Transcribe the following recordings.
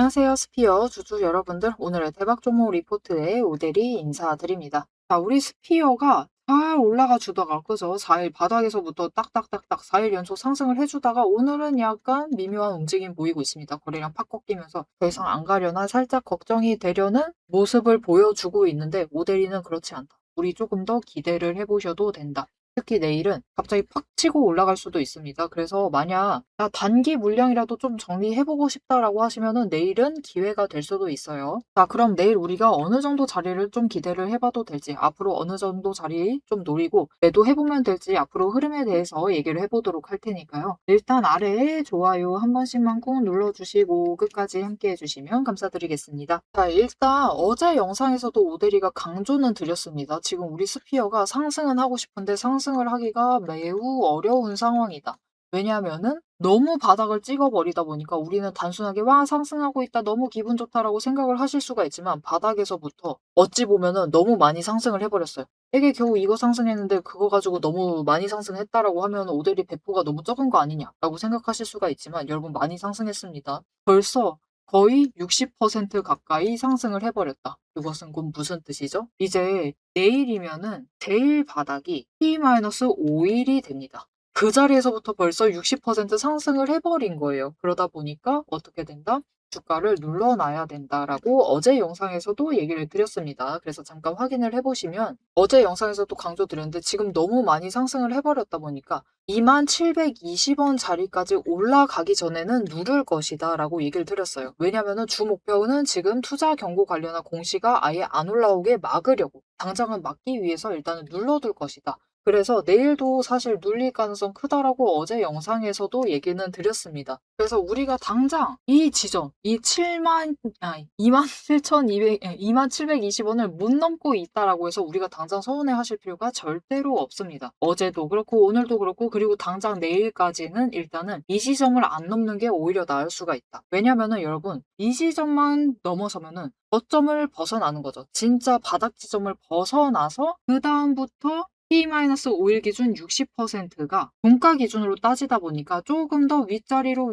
안녕하세요. 스피어 주주 여러분들. 오늘의 대박 종목 리포트에 오대리 인사드립니다. 자, 우리 스피어가 잘 올라가 주다가 그죠? 4일 바닥에서부터 딱딱딱딱 4일 연속 상승을 해주다가 오늘은 약간 미묘한 움직임 보이고 있습니다. 거래량 팍 꺾이면서 더 이상 안 가려나 살짝 걱정이 되려는 모습을 보여주고 있는데 오대리는 그렇지 않다. 우리 조금 더 기대를 해보셔도 된다. 특히 내일은 갑자기 팍 치고 올라갈 수도 있습니다. 그래서 만약 단기 물량이라도 좀 정리해보고 싶다라고 하시면은 내일은 기회가 될 수도 있어요. 자, 그럼 내일 우리가 어느 정도 자리를 좀 기대를 해봐도 될지, 앞으로 어느 정도 자리 좀 노리고 매도해보면 될지 앞으로 흐름에 대해서 얘기를 해보도록 할 테니까요. 일단 아래에 좋아요 한 번씩만 꾹 눌러주시고 끝까지 함께 해주시면 감사드리겠습니다. 자, 일단 어제 영상에서도 오대리가 강조는 드렸습니다. 지금 우리 스피어가 상승은 하고 싶은데 상승을 하기가 매우 어려운 상황이다. 왜냐하면은 너무 바닥을 찍어버리다 보니까 우리는 단순하게 와 상승하고 있다 너무 기분 좋다라고 생각을 하실 수가 있지만 바닥에서부터 어찌 보면은 너무 많이 상승을 해버렸어요. 이게 겨우 이거 상승했는데 그거 가지고 너무 많이 상승했다라고 하면 오대리 배포가 너무 적은 거 아니냐라고 생각하실 수가 있지만 여러분 많이 상승했습니다. 벌써 거의 60% 가까이 상승을 해버렸다. 이것은 곧 무슨 뜻이죠? 이제 내일이면은 제일 바닥이 T-5일이 됩니다. 그 자리에서부터 벌써 60% 상승을 해버린 거예요. 그러다 보니까 어떻게 된다? 주가를 눌러놔야 된다라고 어제 영상에서도 얘기를 드렸습니다. 그래서 잠깐 확인을 해보시면 어제 영상에서도 강조드렸는데 지금 너무 많이 상승을 해버렸다 보니까 2720원 자리까지 올라가기 전에는 누를 것이다 라고 얘기를 드렸어요. 왜냐면은 주 목표는 지금 투자 경고 관련한 공시가 아예 안 올라오게 막으려고 당장은 막기 위해서 일단은 눌러둘 것이다. 그래서 내일도 사실 눌릴 가능성 크다라고 어제 영상에서도 얘기는 드렸습니다. 그래서 우리가 당장 이 지점, 이 27,220원을 못 넘고 있다라고 해서 우리가 당장 서운해 하실 필요가 절대로 없습니다. 어제도 그렇고 오늘도 그렇고 그리고 당장 내일까지는 일단은 이 지점을 안 넘는 게 오히려 나을 수가 있다. 왜냐면은 여러분 이 지점만 넘어서면은 저점을 벗어나는 거죠. 진짜 바닥 지점을 벗어나서 그 다음부터 T-5일 기준 60%가 종가 기준으로 따지다 보니까 조금 더 윗자리로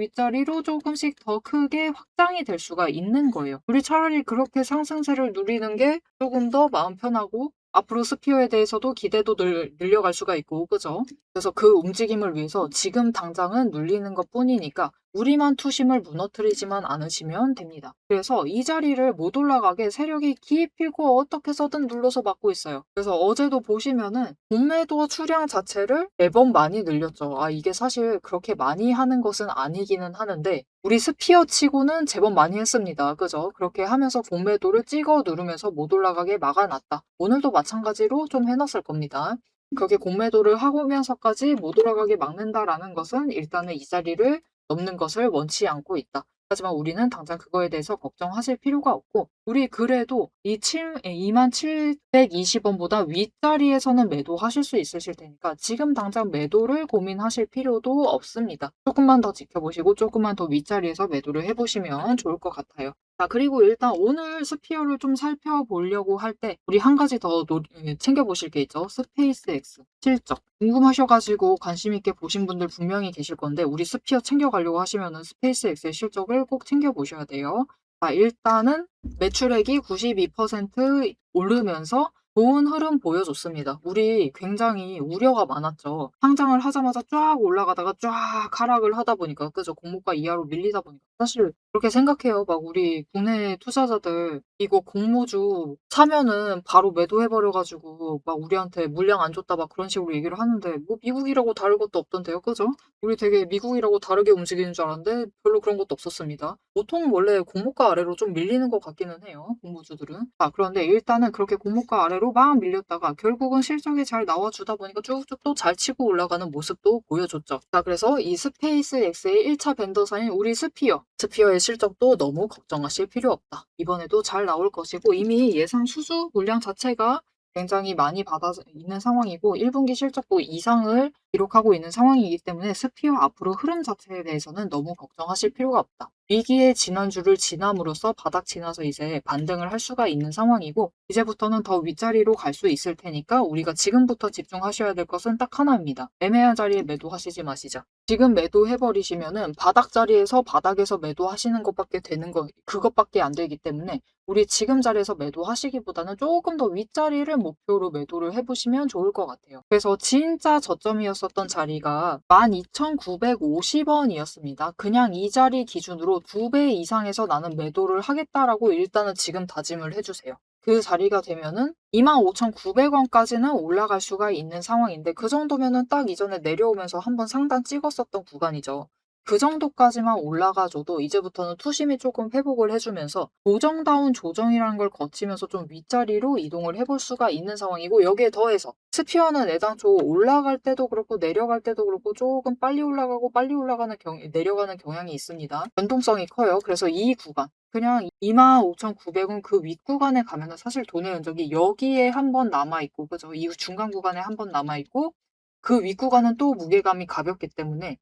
조금씩 더 크게 확장이 될 수가 있는 거예요. 우리 차라리 그렇게 상승세를 누리는 게 조금 더 마음 편하고 앞으로 스피어에 대해서도 기대도 늘려갈 수가 있고 그죠? 그래서 그 움직임을 위해서 지금 당장은 눌리는 것 뿐이니까 우리만 투심을 무너뜨리지만 않으시면 됩니다. 그래서 이 자리를 못 올라가게 세력이 기입히고 어떻게 해서든 눌러서 막고 있어요. 그래서 어제도 보시면은 공매도 수량 자체를 매번 많이 늘렸죠. 이게 사실 그렇게 많이 하는 것은 아니기는 하는데 우리 스피어 치고는 제법 많이 했습니다. 그죠? 그렇게 하면서 공매도를 찍어 누르면서 못 올라가게 막아놨다. 오늘도 마찬가지로 좀 해놨을 겁니다. 그렇게 공매도를 하면서까지 못 올라가게 막는다라는 것은 일단은 이 자리를 넘는 것을 원치 않고 있다. 하지만 우리는 당장 그거에 대해서 걱정하실 필요가 없고 우리 그래도 이 2720원보다 윗자리에서는 매도하실 수 있으실 테니까 지금 당장 매도를 고민하실 필요도 없습니다. 조금만 더 지켜보시고 조금만 더 윗자리에서 매도를 해보시면 좋을 것 같아요. 자, 그리고 일단 오늘 스피어를 좀 살펴보려고 할 때 우리 한 가지 더 챙겨보실 게 있죠. 스페이스X 실적. 궁금하셔가지고 관심 있게 보신 분들 분명히 계실 건데 우리 스피어 챙겨가려고 하시면은 스페이스X의 실적을 꼭 챙겨보셔야 돼요. 자, 일단은 매출액이 92% 오르면서 좋은 흐름 보여줬습니다. 우리 굉장히 우려가 많았죠. 상장을 하자마자 쫙 올라가다가 쫙 하락을 하다 보니까 그죠? 공모가 이하로 밀리다 보니까 사실 그렇게 생각해요. 막 우리 국내 투자자들 이거 공모주 사면은 바로 매도해버려가지고 막 우리한테 물량 안 줬다 막 그런 식으로 얘기를 하는데 뭐 미국이라고 다를 것도 없던데요. 그죠? 우리 되게 미국이라고 다르게 움직이는 줄 알았는데 별로 그런 것도 없었습니다. 보통 원래 공모가 아래로 좀 밀리는 것 같기는 해요. 공모주들은. 그런데 일단은 그렇게 공모가 아래로 막 밀렸다가 결국은 실적이 잘 나와주다 보니까 쭉쭉 또 잘 치고 올라가는 모습도 보여줬죠. 자, 그래서 이 스페이스X의 1차 벤더사인 우리 스피어의 실적도 너무 걱정하실 필요 없다. 이번에도 잘 나올 것이고 이미 예상 수주 물량 자체가 굉장히 많이 받아 있는 상황이고 1분기 실적도 이상을 기록하고 있는 상황이기 때문에 스피어 앞으로 흐름 자체에 대해서는 너무 걱정하실 필요가 없다. 위기의 지난주를 지남으로써 바닥 지나서 이제 반등을 할 수가 있는 상황이고, 이제부터는 더 윗자리로 갈 수 있을 테니까 우리가 지금부터 집중하셔야 될 것은 딱 하나입니다. 애매한 자리에 매도하시지 마시자. 지금 매도해버리시면은 바닥 자리에서 바닥에서 매도하시는 것밖에 되는 거, 그것밖에 안 되기 때문에 우리 지금 자리에서 매도하시기보다는 조금 더 윗자리를 목표로 매도를 해보시면 좋을 것 같아요. 그래서 진짜 저점이었었던 자리가 12,950원이었습니다. 그냥 이 자리 기준으로 2배 이상에서 나는 매도를 하겠다라고 일단은 지금 다짐을 해주세요. 그 자리가 되면은 25,900원까지는 올라갈 수가 있는 상황인데, 그 정도면은 딱 이전에 내려오면서 한번 상단 찍었었던 구간이죠. 그 정도까지만 올라가줘도 이제부터는 투심이 조금 회복을 해주면서 조정다운 조정이라는 걸 거치면서 좀 윗자리로 이동을 해볼 수가 있는 상황이고, 여기에 더해서 스피어는 애당초 올라갈 때도 그렇고 내려갈 때도 그렇고 조금 빨리 올라가고 빨리 올라가는 내려가는 경향이 있습니다. 변동성이 커요. 그래서 이 구간, 그냥 25,900원 그 윗구간에 가면은 사실 돈의 흔적이 여기에 한 번 남아있고, 그죠? 이 중간 구간에 한 번 남아있고, 그 윗구간은 또 무게감이 가볍기 때문에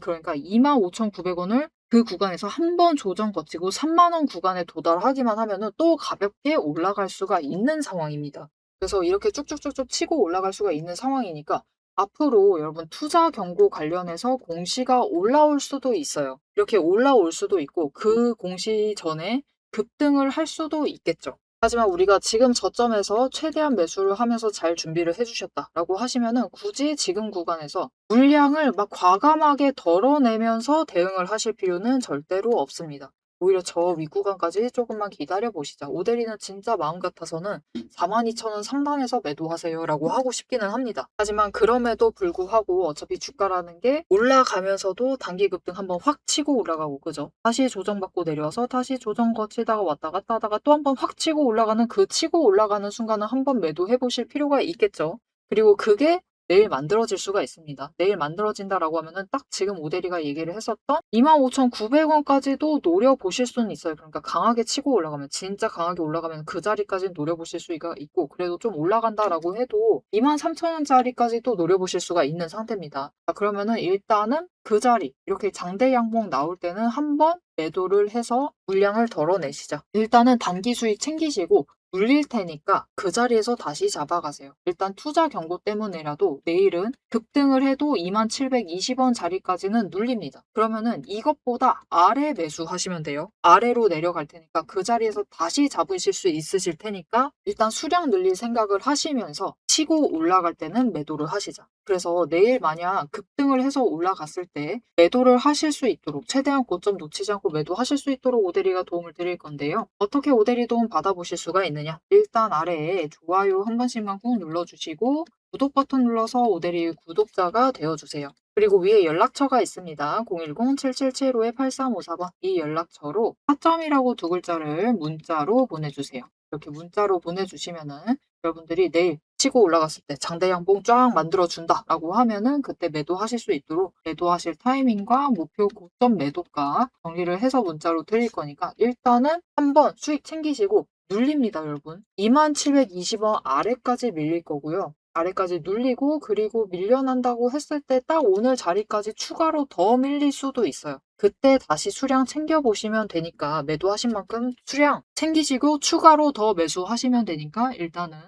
그러니까 25,900원을 그 구간에서 한 번 조정 거치고 3만 원 구간에 도달하기만 하면은 또 가볍게 올라갈 수가 있는 상황입니다. 그래서 이렇게 쭉쭉쭉쭉 치고 올라갈 수가 있는 상황이니까 앞으로 여러분 투자 경고 관련해서 공시가 올라올 수도 있어요. 이렇게 올라올 수도 있고 그 공시 전에 급등을 할 수도 있겠죠. 하지만 우리가 지금 저점에서 최대한 매수를 하면서 잘 준비를 해주셨다라고 하시면은 굳이 지금 구간에서 물량을 막 과감하게 덜어내면서 대응을 하실 필요는 절대로 없습니다. 오히려 저 윗구간까지 조금만 기다려 보시자. 오데리는 진짜 마음 같아서는 42,000원 상단에서 매도하세요라고 하고 싶기는 합니다. 하지만 그럼에도 불구하고 어차피 주가라는 게 올라가면서도 단기 급등 한번 확 치고 올라가고, 그죠? 다시 조정받고 내려와서 다시 조정 거치다가 왔다 갔다 하다가 또 한번 확 치고 올라가는, 그 치고 올라가는 순간은 한번 매도해 보실 필요가 있겠죠. 그리고 그게 내일 만들어질 수가 있습니다. 내일 만들어진다라고 하면은 딱 지금 오데리가 얘기를 했었던 25,900원까지도 노려보실 수는 있어요. 그러니까 강하게 치고 올라가면, 진짜 강하게 올라가면 그 자리까지 노려보실 수가 있고, 그래도 좀 올라간다라고 해도 23,000원짜리까지도 노려보실 수가 있는 상태입니다. 자, 그러면은 일단은 그 자리, 이렇게 장대 양봉 나올 때는 한번 매도를 해서 물량을 덜어내시자. 일단은 단기 수익 챙기시고 눌릴 테니까 그 자리에서 다시 잡아가세요. 일단 투자 경고 때문에라도 내일은 급등을 해도 2720원 자리까지는 눌립니다. 그러면은 이것보다 아래 매수하시면 돼요. 아래로 내려갈 테니까 그 자리에서 다시 잡으실 수 있으실 테니까 일단 수량 늘릴 생각을 하시면서 치고 올라갈 때는 매도를 하시자. 그래서 내일 만약 급등을 해서 올라갔을 때 매도를 하실 수 있도록, 최대한 고점 놓치지 않고 매도하실 수 있도록 오데리가 도움을 드릴 건데요. 어떻게 오데리 도움 받아보실 수가 있느냐? 일단 아래에 좋아요 한 번씩만 꾹 눌러주시고 구독 버튼 눌러서 오데리 구독자가 되어주세요. 그리고 위에 연락처가 있습니다. 010-7775-8354번, 이 연락처로 타점이라고 두 글자를 문자로 보내주세요. 이렇게 문자로 보내주시면은 여러분들이 내일 치고 올라갔을 때 장대 양봉 쫙 만들어준다 라고 하면은 그때 매도하실 수 있도록 매도하실 타이밍과 목표 고점 매도가 정리를 해서 문자로 드릴 거니까 일단은 한번 수익 챙기시고, 눌립니다 여러분. 2720원 아래까지 밀릴 거고요. 아래까지 눌리고, 그리고 밀려난다고 했을 때 딱 오늘 자리까지 추가로 더 밀릴 수도 있어요. 그때 다시 수량 챙겨보시면 되니까, 매도하신 만큼 수량 챙기시고 추가로 더 매수하시면 되니까 일단은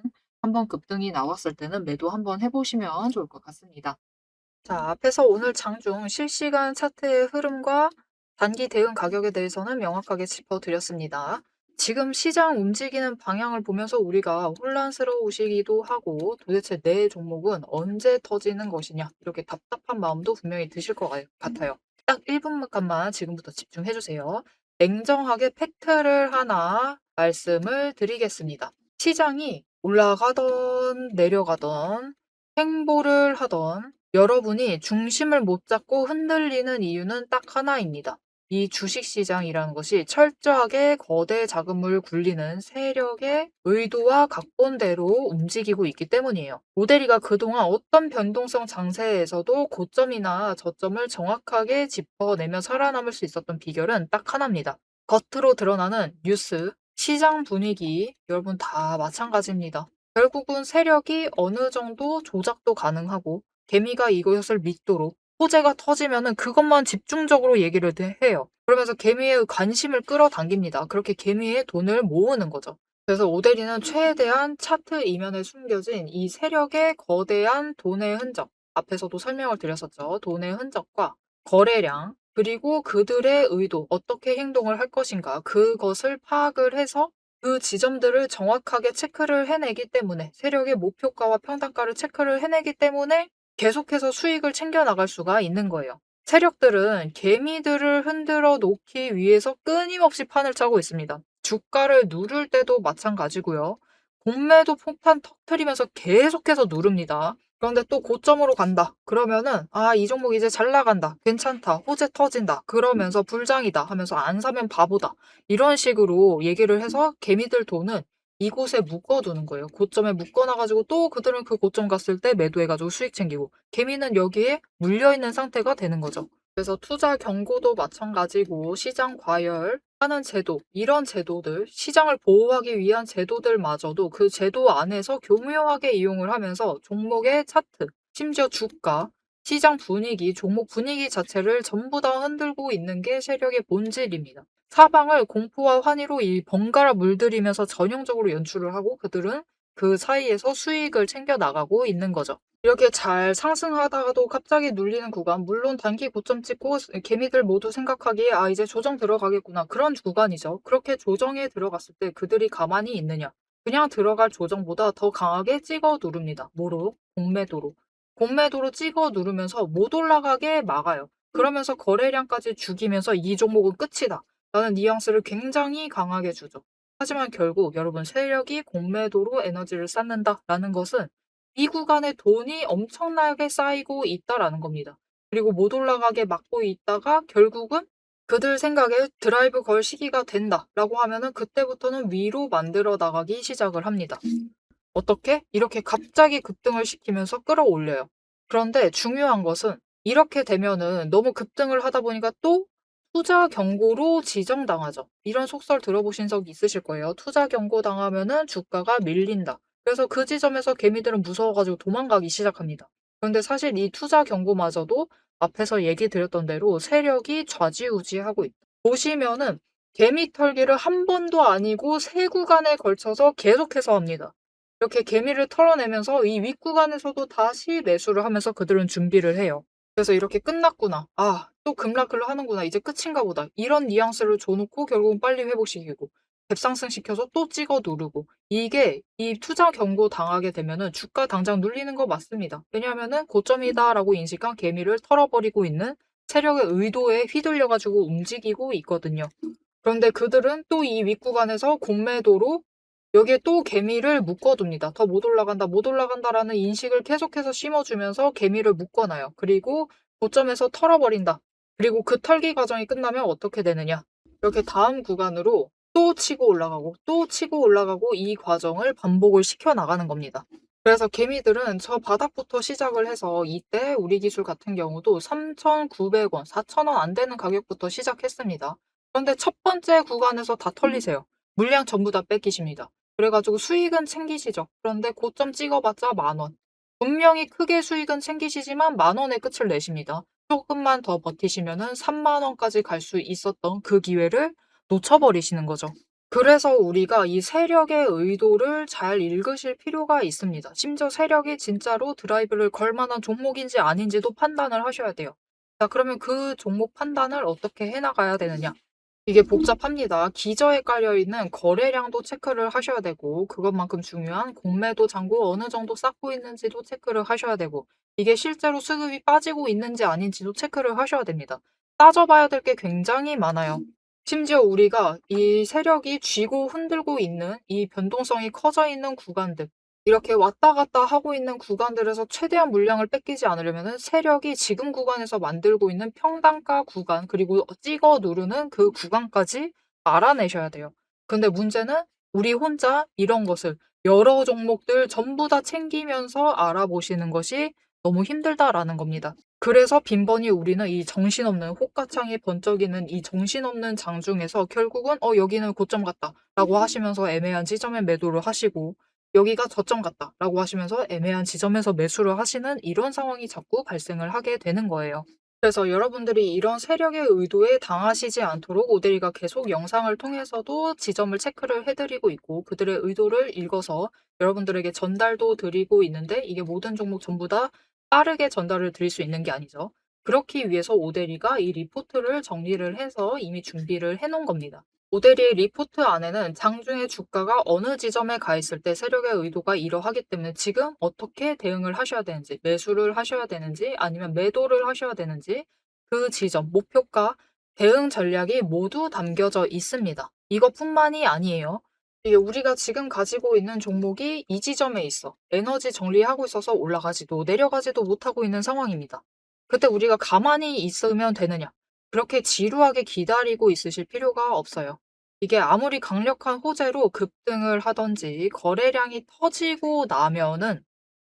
한번 급등이 나왔을 때는 매도 한번 해보시면 좋을 것 같습니다. 자, 앞에서 오늘 장중 실시간 차트의 흐름과 단기 대응 가격에 대해서는 명확하게 짚어드렸습니다. 지금 시장 움직이는 방향을 보면서 우리가 혼란스러우시기도 하고, 도대체 내 종목은 언제 터지는 것이냐, 이렇게 답답한 마음도 분명히 드실 것 같아요. 딱 1분간만 지금부터 집중해주세요. 냉정하게 팩트를 하나 말씀을 드리겠습니다. 시장이 올라가던 내려가던 행보를 하던 여러분이 중심을 못 잡고 흔들리는 이유는 딱 하나입니다. 이 주식시장이라는 것이 철저하게 거대 자금을 굴리는 세력의 의도와 각본대로 움직이고 있기 때문이에요. 모델이가 그동안 어떤 변동성 장세에서도 고점이나 저점을 정확하게 짚어내며 살아남을 수 있었던 비결은 딱 하나입니다. 겉으로 드러나는 뉴스, 시장 분위기, 여러분 다 마찬가지입니다. 결국은 세력이 어느 정도 조작도 가능하고, 개미가 이것을 믿도록 호재가 터지면은 그것만 집중적으로 얘기를 해요. 그러면서 개미의 관심을 끌어당깁니다. 그렇게 개미의 돈을 모으는 거죠. 그래서 오데리는 최대한 차트 이면에 숨겨진 이 세력의 거대한 돈의 흔적, 앞에서도 설명을 드렸었죠. 돈의 흔적과 거래량, 그리고 그들의 의도, 어떻게 행동을 할 것인가, 그것을 파악을 해서 그 지점들을 정확하게 체크를 해내기 때문에, 세력의 목표가와 평단가를 체크를 해내기 때문에 계속해서 수익을 챙겨 나갈 수가 있는 거예요. 세력들은 개미들을 흔들어 놓기 위해서 끊임없이 판을 짜고 있습니다. 주가를 누를 때도 마찬가지고요. 공매도 폭탄 터트리면서 계속해서 누릅니다. 그런데 또 고점으로 간다. 그러면은 이 종목 이제 잘 나간다. 괜찮다. 호재 터진다. 그러면서 불장이다 하면서 안 사면 바보다. 이런 식으로 얘기를 해서 개미들 돈은 이곳에 묶어두는 거예요. 고점에 묶어놔가지고 또 그들은 그 고점 갔을 때 매도해가지고 수익 챙기고, 개미는 여기에 물려있는 상태가 되는 거죠. 그래서 투자 경고도 마찬가지고, 시장 과열하는 제도, 이런 제도들, 시장을 보호하기 위한 제도들마저도 그 제도 안에서 교묘하게 이용을 하면서 종목의 차트, 심지어 주가, 시장 분위기, 종목 분위기 자체를 전부 다 흔들고 있는 게 세력의 본질입니다. 사방을 공포와 환희로 이 번갈아 물들이면서 전형적으로 연출을 하고, 그들은 그 사이에서 수익을 챙겨 나가고 있는 거죠. 이렇게 잘 상승하다가도 갑자기 눌리는 구간, 물론 단기 고점 찍고 개미들 모두 생각하기에 이제 조정 들어가겠구나, 그런 구간이죠. 그렇게 조정에 들어갔을 때 그들이 가만히 있느냐? 그냥 들어갈 조정보다 더 강하게 찍어 누릅니다. 뭐로? 공매도로. 공매도로 찍어 누르면서 못 올라가게 막아요. 그러면서 거래량까지 죽이면서 이 종목은 끝이다 라는 뉘앙스를 굉장히 강하게 주죠. 하지만 결국 여러분, 세력이 공매도로 에너지를 쌓는다라는 것은 이 구간에 돈이 엄청나게 쌓이고 있다라는 겁니다. 그리고 못 올라가게 막고 있다가 결국은 그들 생각에 드라이브 걸 시기가 된다라고 하면은 그때부터는 위로 만들어 나가기 시작을 합니다. 어떻게? 이렇게 갑자기 급등을 시키면서 끌어올려요. 그런데 중요한 것은 이렇게 되면은 너무 급등을 하다 보니까 또 투자 경고로 지정당하죠. 이런 속설 들어보신 적 있으실 거예요. 투자 경고 당하면은 주가가 밀린다. 그래서 그 지점에서 개미들은 무서워가지고 도망가기 시작합니다. 그런데 사실 이 투자 경고마저도 앞에서 얘기 드렸던 대로 세력이 좌지우지하고 있다. 보시면은 개미 털기를 한 번도 아니고 세 구간에 걸쳐서 계속해서 합니다. 이렇게 개미를 털어내면서 이 윗구간에서도 다시 매수를 하면서 그들은 준비를 해요. 그래서 이렇게 끝났구나. 또 급락을 하는구나. 이제 끝인가 보다. 이런 뉘앙스를 줘놓고 결국은 빨리 회복시키고, 갭상승 시켜서 또 찍어 누르고, 이게 이 투자 경고 당하게 되면은 주가 당장 눌리는 거 맞습니다. 왜냐하면은 고점이다라고 인식한 개미를 털어버리고 있는 세력의 의도에 휘둘려가지고 움직이고 있거든요. 그런데 그들은 또 이 윗구간에서 공매도로 여기에 또 개미를 묶어둡니다. 더 못 올라간다, 못 올라간다라는 인식을 계속해서 심어주면서 개미를 묶어놔요. 그리고 고점에서 털어버린다. 그리고 그 털기 과정이 끝나면 어떻게 되느냐? 이렇게 다음 구간으로 또 치고 올라가고, 또 치고 올라가고, 이 과정을 반복을 시켜 나가는 겁니다. 그래서 개미들은 저 바닥부터 시작을 해서 이때 우리 기술 같은 경우도 3,900원, 4,000원 안 되는 가격부터 시작했습니다. 그런데 첫 번째 구간에서 다 털리세요. 물량 전부 다 뺏기십니다. 그래가지고 수익은 챙기시죠. 그런데 고점 찍어봤자 10,000원. 분명히 크게 수익은 챙기시지만 10,000원의 끝을 내십니다. 조금만 더 버티시면은 30,000원까지 갈 수 있었던 그 기회를 놓쳐버리시는 거죠. 그래서 우리가 이 세력의 의도를 잘 읽으실 필요가 있습니다. 심지어 세력이 진짜로 드라이브를 걸 만한 종목인지 아닌지도 판단을 하셔야 돼요. 자, 그러면 그 종목 판단을 어떻게 해나가야 되느냐? 이게 복잡합니다. 기저에 깔려있는 거래량도 체크를 하셔야 되고, 그것만큼 중요한 공매도 잔고 어느 정도 쌓고 있는지도 체크를 하셔야 되고, 이게 실제로 수급이 빠지고 있는지 아닌지도 체크를 하셔야 됩니다. 따져봐야 될 게 굉장히 많아요. 심지어 우리가 이 세력이 쥐고 흔들고 있는 이 변동성이 커져 있는 구간들, 이렇게 왔다 갔다 하고 있는 구간들에서 최대한 물량을 뺏기지 않으려면 세력이 지금 구간에서 만들고 있는 평단가 구간, 그리고 찍어 누르는 그 구간까지 알아내셔야 돼요. 근데 문제는 우리 혼자 이런 것을 여러 종목들 전부 다 챙기면서 알아보시는 것이 너무 힘들다라는 겁니다. 그래서 빈번히 우리는 이 정신없는 호가창이 번쩍이는 이 정신없는 장중에서 결국은 여기는 고점 같다 라고 하시면서 애매한 지점에 매도를 하시고, 여기가 저점 같다라고 하시면서 애매한 지점에서 매수를 하시는 이런 상황이 자꾸 발생을 하게 되는 거예요. 그래서 여러분들이 이런 세력의 의도에 당하시지 않도록 오데리가 계속 영상을 통해서도 지점을 체크를 해드리고 있고 그들의 의도를 읽어서 여러분들에게 전달도 드리고 있는데 이게 모든 종목 전부 다 빠르게 전달을 드릴 수 있는 게 아니죠. 그렇기 위해서 오데리가 이 리포트를 정리를 해서 이미 준비를 해 놓은 겁니다. 오데리의 리포트 안에는 장중에 주가가 어느 지점에 가 있을 때 세력의 의도가 이러하기 때문에 지금 어떻게 대응을 하셔야 되는지, 매수를 하셔야 되는지, 아니면 매도를 하셔야 되는지, 그 지점, 목표가, 대응 전략이 모두 담겨져 있습니다. 이것뿐만이 아니에요. 이게 우리가 지금 가지고 있는 종목이 이 지점에 있어. 에너지 정리하고 있어서 올라가지도 내려가지도 못하고 있는 상황입니다. 그때 우리가 가만히 있으면 되느냐? 그렇게 지루하게 기다리고 있으실 필요가 없어요. 이게 아무리 강력한 호재로 급등을 하든지 거래량이 터지고 나면은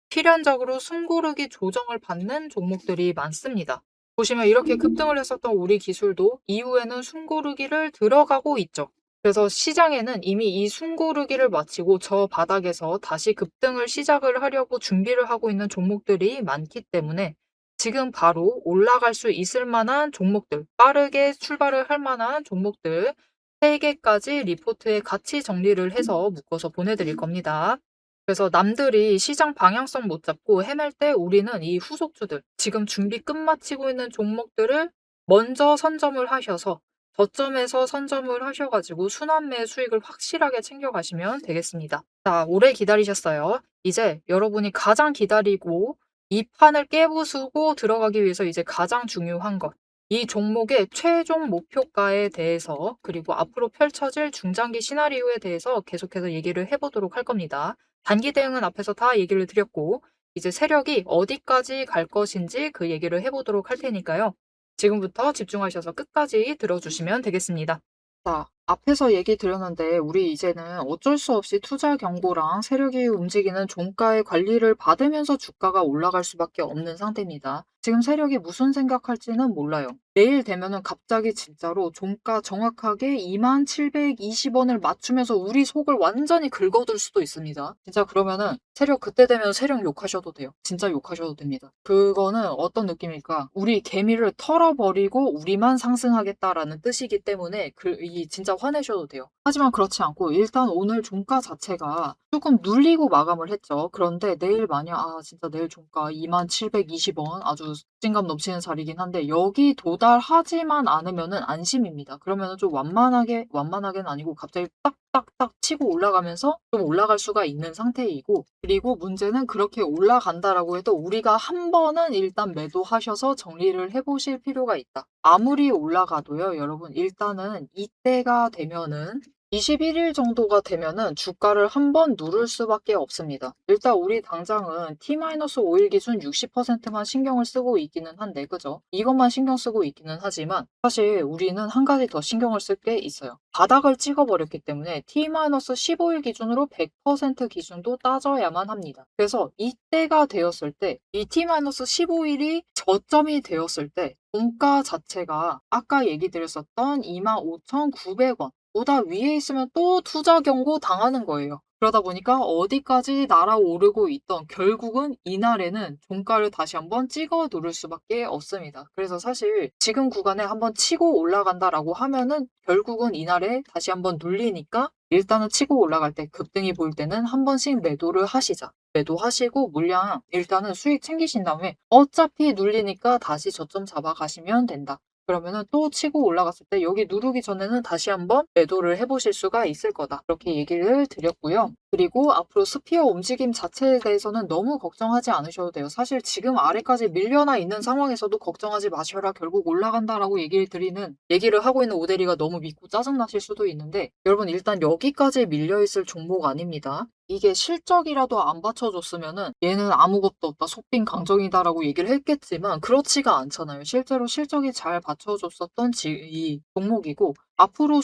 필연적으로 숨고르기 조정을 받는 종목들이 많습니다. 보시면 이렇게 급등을 했었던 우리 기술도 이후에는 숨고르기를 들어가고 있죠. 그래서 시장에는 이미 이 숨고르기를 마치고 저 바닥에서 다시 급등을 시작을 하려고 준비를 하고 있는 종목들이 많기 때문에 지금 바로 올라갈 수 있을 만한 종목들, 빠르게 출발을 할 만한 종목들 3개까지 리포트에 같이 정리를 해서 묶어서 보내드릴 겁니다. 그래서 남들이 시장 방향성 못 잡고 헤맬 때 우리는 이 후속주들, 지금 준비 끝마치고 있는 종목들을 먼저 선점을 하셔서 저점에서 선점을 하셔가지고 순환매 수익을 확실하게 챙겨가시면 되겠습니다. 자, 오래 기다리셨어요. 이제 여러분이 가장 기다리고 이 판을 깨부수고 들어가기 위해서 이제 가장 중요한 것. 이 종목의 최종 목표가에 대해서 그리고 앞으로 펼쳐질 중장기 시나리오에 대해서 계속해서 얘기를 해보도록 할 겁니다. 단기 대응은 앞에서 다 얘기를 드렸고 이제 세력이 어디까지 갈 것인지 그 얘기를 해보도록 할 테니까요. 지금부터 집중하셔서 끝까지 들어주시면 되겠습니다. 자, 앞에서 얘기 드렸는데 우리 이제는 어쩔 수 없이 투자 경고랑 세력이 움직이는 종가의 관리를 받으면서 주가가 올라갈 수밖에 없는 상태입니다. 지금 세력이 무슨 생각할지는 몰라요. 내일 되면은 갑자기 진짜로 종가 정확하게 2720원을 맞추면서 우리 속을 완전히 긁어둘 수도 있습니다. 진짜 그러면은 세력 그때 되면 세력 욕하셔도 돼요. 진짜 욕하셔도 됩니다. 그거는 어떤 느낌일까? 우리 개미를 털어버리고 우리만 상승하겠다라는 뜻이기 때문에 이 진짜 화내셔도 돼요. 하지만 그렇지 않고 일단 오늘 종가 자체가 조금 눌리고 마감을 했죠. 그런데 내일 만약 진짜 내일 종가 2720원 아주 자신감 넘치는 자리긴 한데 여기 도달하지만 않으면은 안심입니다. 그러면은 좀 완만하게는 아니고 갑자기 딱딱딱 치고 올라가면서 좀 올라갈 수가 있는 상태이고 그리고 문제는 그렇게 올라간다라고 해도 우리가 한 번은 일단 매도하셔서 정리를 해보실 필요가 있다. 아무리 올라가도요, 여러분 일단은 이때가 되면은 21일 정도가 되면은 주가를 한 번 누를 수밖에 없습니다. 일단 우리 당장은 T-5일 기준 60%만 신경을 쓰고 있기는 한데, 그죠? 이것만 신경 쓰고 있기는 하지만 사실 우리는 한 가지 더 신경을 쓸 게 있어요. 바닥을 찍어버렸기 때문에 T-15일 기준으로 100% 기준도 따져야만 합니다. 그래서 이때가 되었을 때, 이 T-15일이 저점이 되었을 때, 종가 자체가 아까 얘기 드렸었던 25,900원 보다 위에 있으면 또 투자 경고 당하는 거예요. 그러다 보니까 어디까지 날아오르고 있던 결국은 이날에는 종가를 다시 한번 찍어 누를 수밖에 없습니다. 그래서 사실 지금 구간에 한번 치고 올라간다라고 하면은 결국은 이날에 다시 한번 눌리니까 일단은 치고 올라갈 때 급등이 보일 때는 한 번씩 매도를 하시자. 매도하시고 물량 일단은 수익 챙기신 다음에 어차피 눌리니까 다시 저점 잡아가시면 된다. 그러면은 또 치고 올라갔을 때 여기 누르기 전에는 다시 한번 매도를 해보실 수가 있을 거다. 그렇게 얘기를 드렸고요. 그리고 앞으로 스피어 움직임 자체에 대해서는 너무 걱정하지 않으셔도 돼요. 사실 지금 아래까지 밀려나 있는 상황에서도 걱정하지 마셔라. 결국 올라간다라고 얘기를 하고 있는 오데리가 너무 믿고 짜증나실 수도 있는데 여러분 일단 여기까지 밀려있을 종목 아닙니다. 이게 실적이라도 안 받쳐줬으면은 얘는 아무것도 없다, 속빈 강정이다라고 얘기를 했겠지만 그렇지가 않잖아요. 실제로 실적이 잘 받쳐줬었던 이 종목이고 앞으로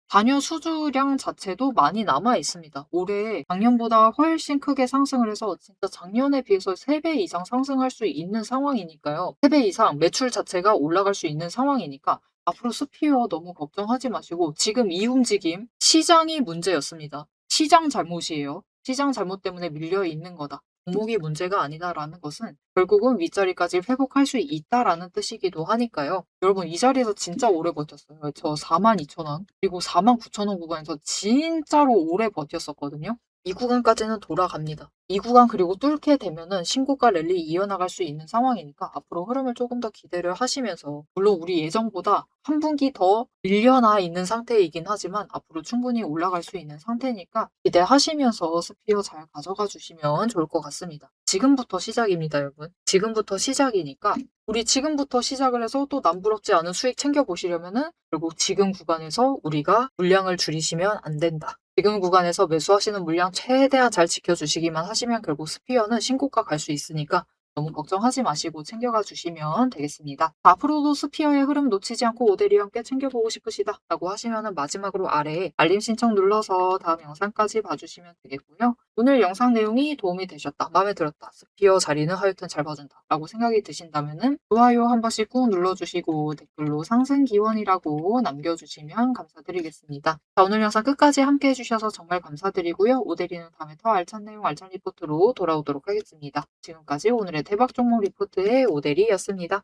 단여 수주량 자체도 많이 남아 있습니다. 올해 작년보다 훨씬 크게 상승을 해서 진짜 작년에 비해서 3배 이상 상승할 수 있는 상황이니까요. 3배 이상 매출 자체가 올라갈 수 있는 상황이니까 앞으로 스피어 너무 걱정하지 마시고 지금 이 움직임 시장이 문제였습니다. 시장 잘못이에요. 시장 잘못 때문에 밀려 있는 거다. 종목이 문제가 아니다라는 것은 결국은 윗자리까지 회복할 수 있다라는 뜻이기도 하니까요. 여러분 이 자리에서 진짜 오래 버텼어요. 저 42,000원 그리고 49,000원 구간에서 진짜로 오래 버텼었거든요. 이 구간까지는 돌아갑니다. 이 구간 그리고 뚫게 되면은 신고가 랠리 이어나갈 수 있는 상황이니까 앞으로 흐름을 조금 더 기대를 하시면서 물론 우리 예정보다 한 분기 더 밀려나 있는 상태이긴 하지만 앞으로 충분히 올라갈 수 있는 상태니까 기대하시면서 스피어 잘 가져가 주시면 좋을 것 같습니다. 지금부터 시작입니다, 여러분. 지금부터 시작이니까 우리 지금부터 시작을 해서 또 남부럽지 않은 수익 챙겨보시려면은 결국 지금 구간에서 우리가 물량을 줄이시면 안 된다. 지금 구간에서 매수하시는 물량 최대한 잘 지켜주시기만 하시면 결국 스피어는 신고가 갈 수 있으니까 너무 걱정하지 마시고 챙겨가 주시면 되겠습니다. 앞으로도 스피어의 흐름 놓치지 않고 오데리 함께 챙겨보고 싶으시다 라고 하시면 마지막으로 아래에 알림 신청 눌러서 다음 영상까지 봐주시면 되겠고요. 오늘 영상 내용이 도움이 되셨다, 마음에 들었다, 스피어 자리는 하여튼 잘 봐준다 라고 생각이 드신다면 좋아요 한 번씩 꾹 눌러주시고 댓글로 상승 기원이라고 남겨주시면 감사드리겠습니다. 자, 오늘 영상 끝까지 함께 해주셔서 정말 감사드리고요. 오데리는 다음에 더 알찬 내용 알찬 리포트로 돌아오도록 하겠습니다. 지금까지 오늘의 대박 종목 리포트의 오데리였습니다.